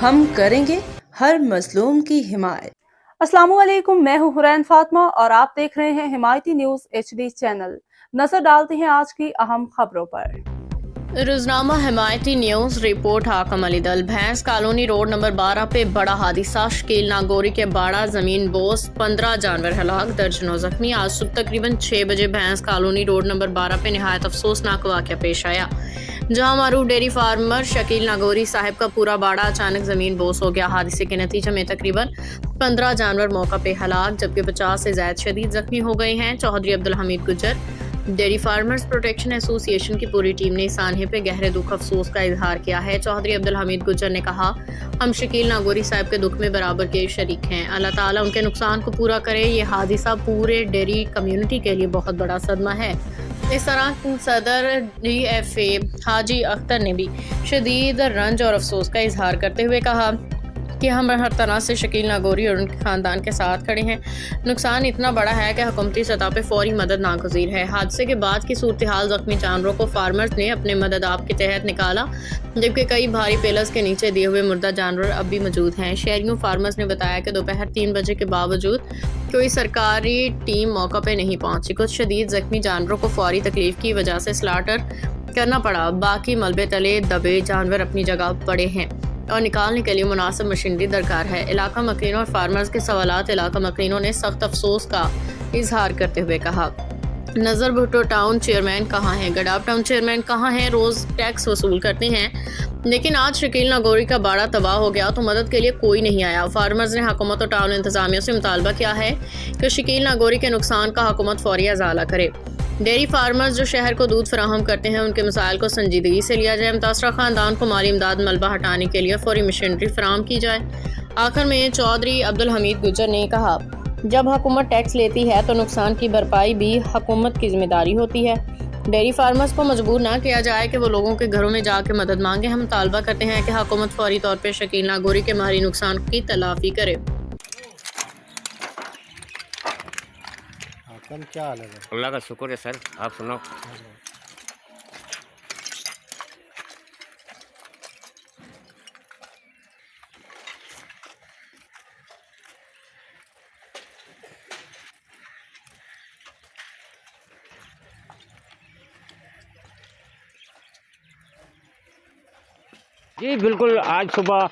ہم کریں گے ہر مظلوم کی حمایت۔ السلام علیکم، میں ہوں حرین فاطمہ اور آپ دیکھ رہے ہیں حمایتی نیوز HD چینل۔ نظر ڈالتے ہیں آج کی اہم خبروں پر۔ روزنامہ حمایتی نیوز رپورٹ حاکم علی دل بھینس کالونی روڈ نمبر 12 پہ بڑا حادثہ، شکیل ناگوری کے باڑہ زمین بوس، 15 جانور ہلاک، درجنوں زخمی۔ آج صبح تقریباً 6 بجے بھینس کالونی روڈ نمبر 12 پہ نہایت افسوسناک واقعہ پیش آیا، جہاں معروف ڈیری فارمر شکیل ناگوری صاحب کا پورا باڑہ اچانک زمین بوس ہو گیا۔ حادثے کے نتیجے میں تقریباً 15 جانور موقع پہ ہلاک جبکہ 50 سے زائد شدید زخمی ہو گئے ہیں۔ چودھری عبدالحمید گجر ڈیری فارمرز پروٹیکشن ایسوسی ایشن کی پوری ٹیم نے اس سانحے پہ گہرے دکھ افسوس کا اظہار کیا ہے۔ چودھری عبدالحمید گجر نے کہا، ہم شکیل ناگوری صاحب کے دکھ میں برابر کے شریک ہیں، اللہ تعالیٰ ان کے نقصان کو پورا کرے۔ یہ حادثہ پورے ڈیری کمیونٹی کے لیے بہت بڑا صدمہ ہے۔ اس طرح صدر DFA حاجی اختر نے بھی شدید رنج اور افسوس کا اظہار کرتے ہوئے کہا کہ ہم ہر طرح سے شکیل ناگوری اور ان کے خاندان کے ساتھ کھڑے ہیں۔ نقصان اتنا بڑا ہے کہ حکومتی سطح پہ فوری مدد ناگزیر ہے۔ حادثے کے بعد کی صورتحال، زخمی جانوروں کو فارمرز نے اپنے مدد آپ کے تحت نکالا جبکہ کئی بھاری پیلرز کے نیچے دیے ہوئے مردہ جانور اب بھی موجود ہیں۔ شہریوں فارمرز نے بتایا کہ دوپہر 3 بجے کے باوجود کوئی سرکاری ٹیم موقع پہ نہیں پہنچی۔ کچھ شدید زخمی جانوروں کو فوری تکلیف کی وجہ سے سلاٹر کرنا پڑا، باقی ملبے تلے دبے جانور اپنی جگہ پڑے ہیں اور نکالنے کے لیے مناسب مشینری درکار ہے۔ علاقہ مکینوں اور فارمرز کے سوالات۔ علاقہ مکینوں نے سخت افسوس کا اظہار کرتے ہوئے کہا، نظر بھٹو ٹاؤن چیئرمین کہاں ہیں؟ گڈاب ٹاؤن چیئرمین کہاں ہیں؟ روز ٹیکس وصول کرتے ہیں لیکن آج شکیل ناگوری کا باڑہ تباہ ہو گیا تو مدد کے لیے کوئی نہیں آیا۔ فارمرز نے حکومت اور ٹاؤن انتظامیہ سے مطالبہ کیا ہے کہ شکیل ناگوری کے نقصان کا حکومت فوری ازالہ کرے۔ ڈیری فارمرز جو شہر کو دودھ فراہم کرتے ہیں، ان کے مسائل کو سنجیدگی سے لیا جائے۔ متاثرہ خاندان کو مالی امداد ملبہ ہٹانے کے لیے فوری مشینری فراہم کی جائے۔ آخر میں چودھری عبدالحمید گجر نے کہا، جب حکومت ٹیکس لیتی ہے تو نقصان کی بھرپائی بھی حکومت کی ذمہ داری ہوتی ہے۔ ڈیری فارمرز کو مجبور نہ کیا جائے کہ وہ لوگوں کے گھروں میں جا کے مدد مانگیں۔ ہم مطالبہ کرتے ہیں کہ حکومت فوری طور پہ شکیل ناگوری کے مالی نقصان کی تلافی کرے۔ کیا حال ہے؟ اللہ کا شکر ہے سر، آپ سنو۔ جی بالکل، آج صبح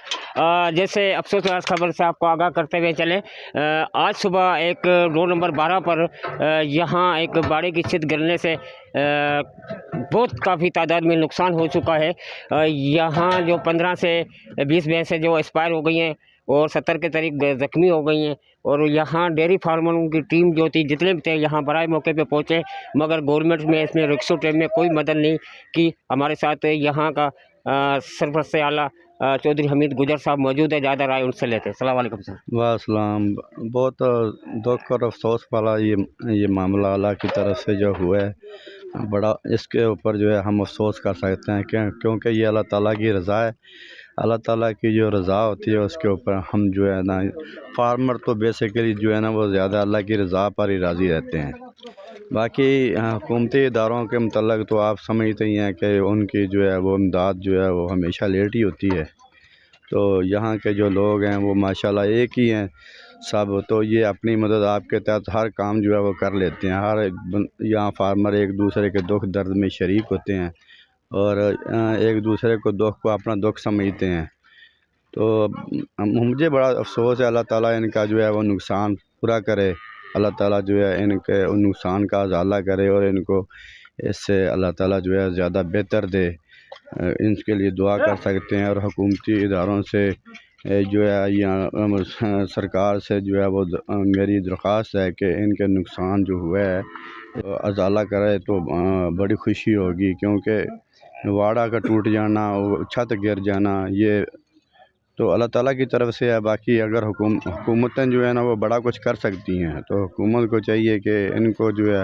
جیسے افسوسناک خبر سے آپ کو آگاہ کرتے ہوئے چلیں، آج صبح ایک روڈ نمبر 12 پر یہاں ایک باڑے کی چھت گرنے سے بہت کافی تعداد میں نقصان ہو چکا ہے۔ یہاں جو 15 سے 20 بھینسیں جو ایکسپائر ہو گئی ہیں اور 70 کے قریب زخمی ہو گئی ہیں، اور یہاں ڈیری فارمروں کی ٹیم جو تھی، جتنے بھی تھے، یہاں برائے موقع پہ پہنچے مگر گورنمنٹ میں اس میں ریسکیو ٹیم نے کوئی مدد نہیں کی۔ ہمارے ساتھ یہاں کا سرپرست اعلیٰ چودھری حمید گجر صاحب موجود ہے، زیادہ رائے ان سے لیتے ہیں۔ السلام علیکم سر۔ والسلام۔ بہت دکھ اور افسوس والا یہ معاملہ اللہ کی طرف سے جو ہوا ہے، بڑا اس کے اوپر جو ہے ہم افسوس کر سکتے ہیں کیونکہ یہ اللہ تعالیٰ کی رضا ہے۔ اللہ تعالیٰ کی جو رضا ہوتی ہے اس کے اوپر ہم جو ہے نا، فارمر تو بیسیکلی جو ہے نا وہ زیادہ اللہ کی رضا پر ہی راضی رہتے ہیں۔ باقی حکومتی اداروں کے متعلق تو آپ سمجھتے ہی ہیں کہ ان کی جو ہے وہ امداد جو ہے وہ ہمیشہ لیٹ ہی ہوتی ہے۔ تو یہاں کے جو لوگ ہیں وہ ماشاءاللہ ایک ہی ہیں سب، تو یہ اپنی مدد آپ کے تحت ہر کام جو ہے وہ کر لیتے ہیں۔ یہاں فارمر ایک دوسرے کے دکھ درد میں شریک ہوتے ہیں اور ایک دوسرے کو دکھ کو اپنا دکھ سمجھتے ہیں۔ تو مجھے بڑا افسوس ہے، اللہ تعالیٰ ان کا جو ہے وہ نقصان پورا کرے، اللہ تعالیٰ جو ہے ان کے نقصان کا ازالہ کرے اور ان کو اس سے اللہ تعالیٰ جو ہے زیادہ بہتر دے۔ ان کے لیے دعا کر سکتے ہیں اور حکومتی اداروں سے جو ہے یا سرکار سے جو ہے وہ میری درخواست ہے کہ ان کے نقصان جو ہوا ہے ازالہ کرے تو بڑی خوشی ہوگی، کیونکہ واڑہ کا ٹوٹ جانا، چھت گر جانا، یہ تو اللہ تعالیٰ کی طرف سے ہے۔ باقی اگر حکومتیں جو ہے نا وہ بڑا کچھ کر سکتی ہیں تو حکومت کو چاہیے کہ ان کو جو ہے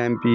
MP